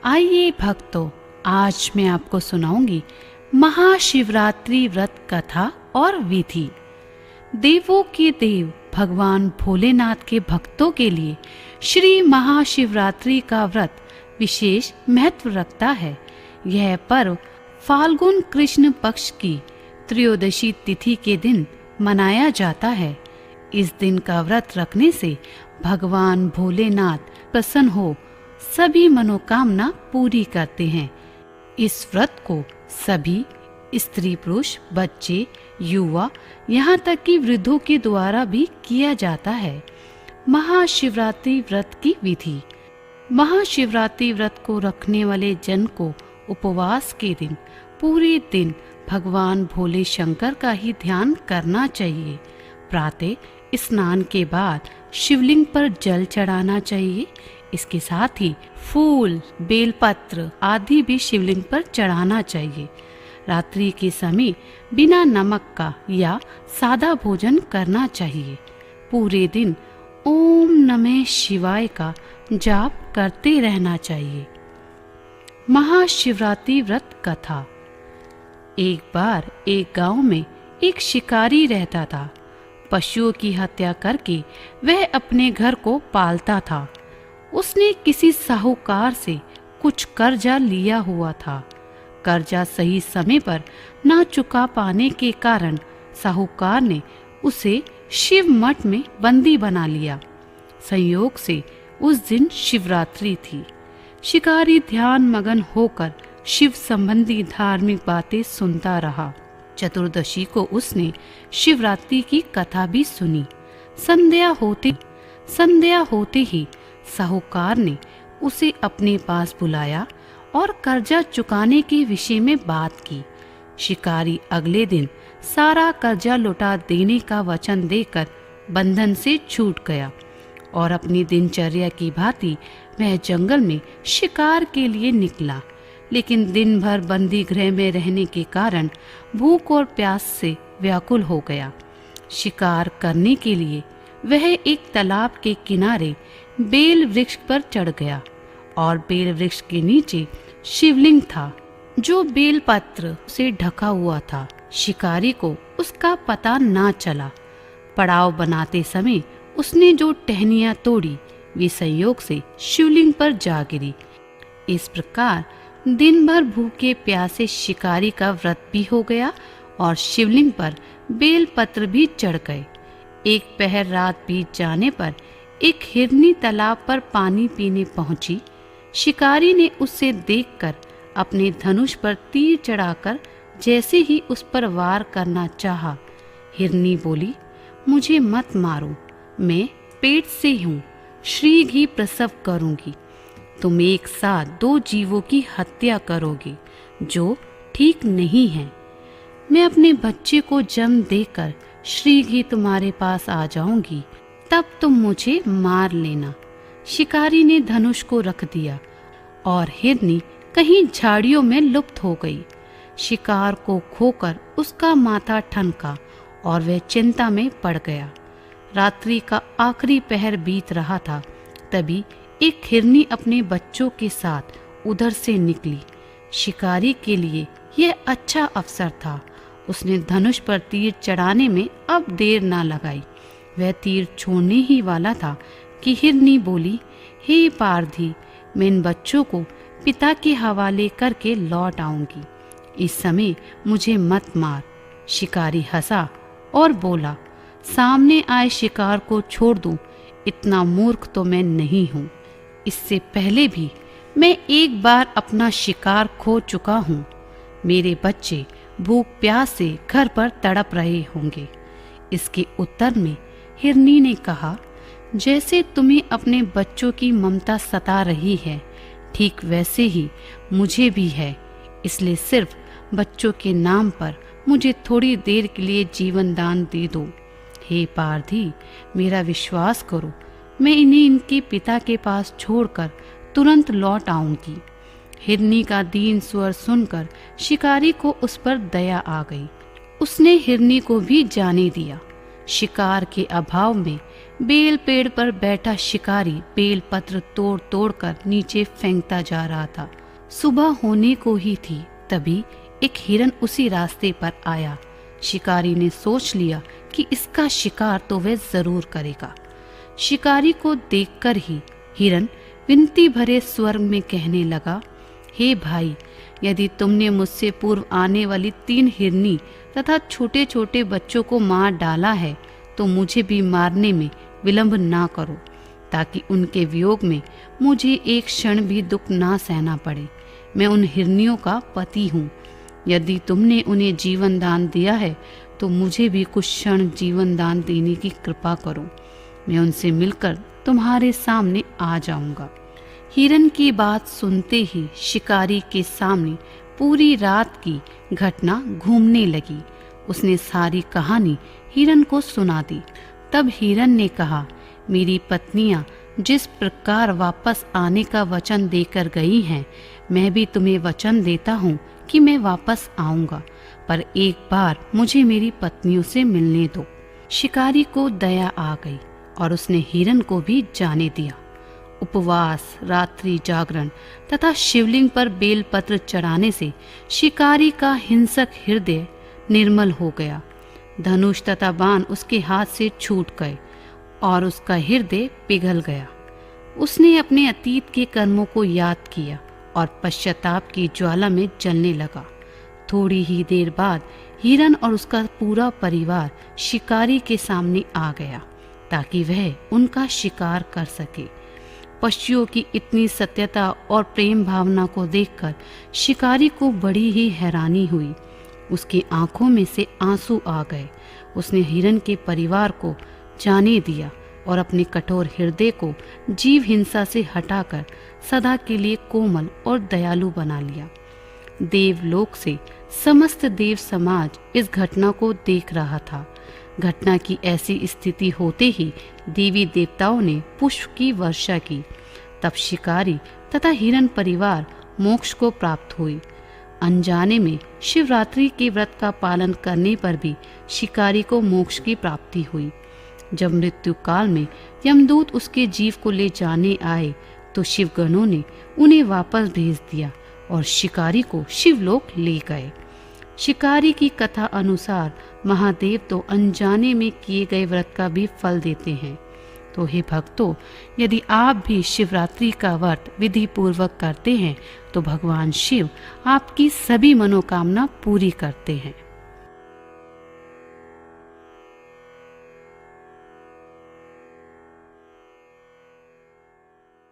आइए भक्तों, आज मैं आपको सुनाऊंगी महाशिवरात्रि व्रत कथा और विधि। देवों के देव भगवान भोलेनाथ के भक्तों के लिए श्री महाशिवरात्रि का व्रत विशेष महत्व रखता है। यह पर्व फाल्गुन कृष्ण पक्ष की त्रयोदशी तिथि के दिन मनाया जाता है। इस दिन का व्रत रखने से भगवान भोलेनाथ प्रसन्न हो सभी मनोकामना पूरी करते हैं। इस व्रत को सभी स्त्री पुरुष, बच्चे, युवा, यहाँ तक कि वृद्धों के द्वारा भी किया जाता है। महाशिवरात्रि व्रत की विधि। महाशिवरात्रि व्रत को रखने वाले जन को उपवास के दिन पूरे दिन भगवान भोले शंकर का ही ध्यान करना चाहिए। प्रातः स्नान के बाद शिवलिंग पर जल चढ़ाना चाहिए। इसके साथ ही फूल, बेलपत्र आदि भी शिवलिंग पर चढ़ाना चाहिए। रात्रि के समय बिना नमक का या सादा भोजन करना चाहिए। पूरे दिन ओम नमः शिवाय का जाप करते रहना चाहिए। महाशिवरात्रि व्रत कथा। एक बार एक गांव में एक शिकारी रहता था। पशुओं की हत्या करके वह अपने घर को पालता था। उसने किसी साहूकार से कुछ कर्जा लिया हुआ था। कर्जा सही समय पर न चुका पाने के कारण साहूकार ने उसे शिव मठ में बंदी बना लिया। संयोग से उस दिन शिवरात्रि थी। शिकारी ध्यान मगन होकर शिव संबंधी धार्मिक बातें सुनता रहा। चतुर्दशी को उसने शिवरात्रि की कथा भी सुनी। संध्या होते ही साहूकार ने उसे अपने पास बुलाया और कर्जा चुकाने के विषय में बात की। शिकारी अगले दिन सारा कर्जा लौटा देने का वचन देकर बंधन से छूट गया और अपनी दिनचर्या की भांति वह जंगल में शिकार के लिए निकला। लेकिन दिन भर बंदी गृह में रहने के कारण भूख और प्यास से व्याकुल हो गया। शिकार करने के लिए वह एक तालाब के किनारे बेल वृक्ष पर चढ़ गया और बेल वृक्ष के नीचे शिवलिंग था जो बेल पत्र से ढका हुआ था। शिकारी को उसका पता ना चला। पड़ाव बनाते समय उसने जो टहनियां तोड़ी वे संयोग से शिवलिंग पर जा गिरी। इस प्रकार दिन भर भूखे प्यासे शिकारी का व्रत भी हो गया और शिवलिंग पर बेल पत्र भी चढ़ गए। एक पहर रात बीत जाने पर एक हिरनी तालाब पर पानी पीने पहुंची। शिकारी ने उसे देखकर अपने धनुष पर तीर चढ़ाकर जैसे ही उस पर वार करना चाहा, हिरनी बोली, मुझे मत मारो, मैं पेट से हूँ, शीघ्र ही प्रसव करूंगी। तुम एक साथ दो जीवों की हत्या करोगे जो ठीक नहीं है। मैं अपने बच्चे को जन्म देकर शीघ्र ही तुम्हारे पास आ जाऊंगी, तब तुम मुझे मार लेना। शिकारी ने धनुष को रख दिया और हिरनी कहीं झाड़ियों में लुप्त हो गई। शिकार को खोकर उसका माथा ठनका और वह चिंता में पड़ गया। रात्रि का आखिरी पहर बीत रहा था। तभी एक हिरनी अपने बच्चों के साथ उधर से निकली। शिकारी के लिए यह अच्छा अवसर था। उसने धनुष पर तीर चढ़ाने में अब देर ना लगाई। वह तीर छोड़ने ही वाला था कि हिरनी बोली, हे पारधी, मैं इन बच्चों को पिता के हवाले करके लौट आऊंगी। इस समय मुझे मत मार। शिकारी हंसा और बोला, सामने आए शिकार को छोड़ दूं, इतना मूर्ख तो मैं नहीं हूँ। इससे पहले भी मैं एक बार अपना शिकार खो चुका हूँ। मेरे बच्चे भूख प्यास से घर पर तड़प रहे होंगे। इसके उत्तर में हिरनी ने कहा, जैसे तुम्हें अपने बच्चों की ममता सता रही है, ठीक वैसे ही मुझे भी है। इसलिए सिर्फ बच्चों के नाम पर मुझे थोड़ी देर के लिए जीवन दान दे दो। हे पारधी, मेरा विश्वास करो, मैं इन्हें इनके पिता के पास छोड़कर तुरंत लौट आऊंगी। हिरनी का दीन स्वर सुनकर शिकारी को उस पर दया आ गई। उसने हिरनी को भी जाने दिया। शिकार के अभाव में बेल पेड़ पर बैठा शिकारी बेल पत्र तोड़ तोड़ कर नीचे फेंकता जा रहा था। सुबह होने को ही थी, तभी एक हिरन उसी रास्ते पर आया। शिकारी ने सोच लिया कि इसका शिकार तो वह जरूर करेगा। शिकारी को देखकर ही हिरन विनती भरे स्वर में कहने लगा, हे भाई, यदि तुमने मुझसे पूर्व आने वाली 3 हिरनी तथा छोटे छोटे बच्चों को मार डाला है तो मुझे भी मारने में विलंब ना करो, ताकि उनके वियोग में मुझे एक क्षण भी दुख ना सहना पड़े। मैं उन हिरनियों का पति हूँ। यदि तुमने उन्हें जीवन दान दिया है तो मुझे भी कुछ क्षण जीवन दान देने की कृपा करो। मैं उनसे मिलकर तुम्हारे सामने आ जाऊंगा। हिरन की बात सुनते ही शिकारी के सामने पूरी रात की घटना घूमने लगी। उसने सारी कहानी हिरन को सुना दी। तब हिरन ने कहा, मेरी पत्नियां जिस प्रकार वापस आने का वचन देकर गई हैं, मैं भी तुम्हें वचन देता हूँ कि मैं वापस आऊंगा, पर एक बार मुझे मेरी पत्नियों से मिलने दो। शिकारी को दया आ गई और उसने हिरन को भी जाने दिया। उपवास, रात्रि जागरण तथा शिवलिंग पर बेलपत्र चढ़ाने से शिकारी का हिंसक हृदय निर्मल हो गया। धनुष तथा बाण उसके हाथ से छूट गए और उसका हृदय पिघल गया। उसने अपने अतीत के कर्मों को याद किया और पश्चाताप की ज्वाला में जलने लगा। थोड़ी ही देर बाद हिरन और उसका पूरा परिवार शिकारी के सामने आ गया ताकि वह उनका शिकार कर सके। पक्षियों की इतनी सत्यता और प्रेम भावना को देखकर शिकारी को बड़ी ही हैरानी हुई। उसकी आंखों में से आंसू आ गए। उसने हिरन के परिवार को जाने दिया और अपने कठोर हृदय को जीव हिंसा से हटाकर सदा के लिए कोमल और दयालु बना लिया। देवलोक से समस्त देव समाज इस घटना को देख रहा था। घटना की ऐसी स्थिति होते ही देवी देवताओं ने पुष्प की वर्षा की। तब शिकारी तथा हिरन परिवार मोक्ष को प्राप्त हुई। अनजाने में शिवरात्रि के व्रत का पालन करने पर भी शिकारी को मोक्ष की प्राप्ति हुई। जब मृत्यु काल में यमदूत उसके जीव को ले जाने आए तो शिवगणों ने उन्हें वापस भेज दिया और शिकारी को शिवलोक ले गए। शिकारी की कथा अनुसार महादेव तो अनजाने में किए गए व्रत का भी फल देते हैं। तो हे भक्तों, यदि आप भी शिवरात्रि का व्रत विधि पूर्वक करते हैं तो भगवान शिव आपकी सभी मनोकामना पूरी करते हैं।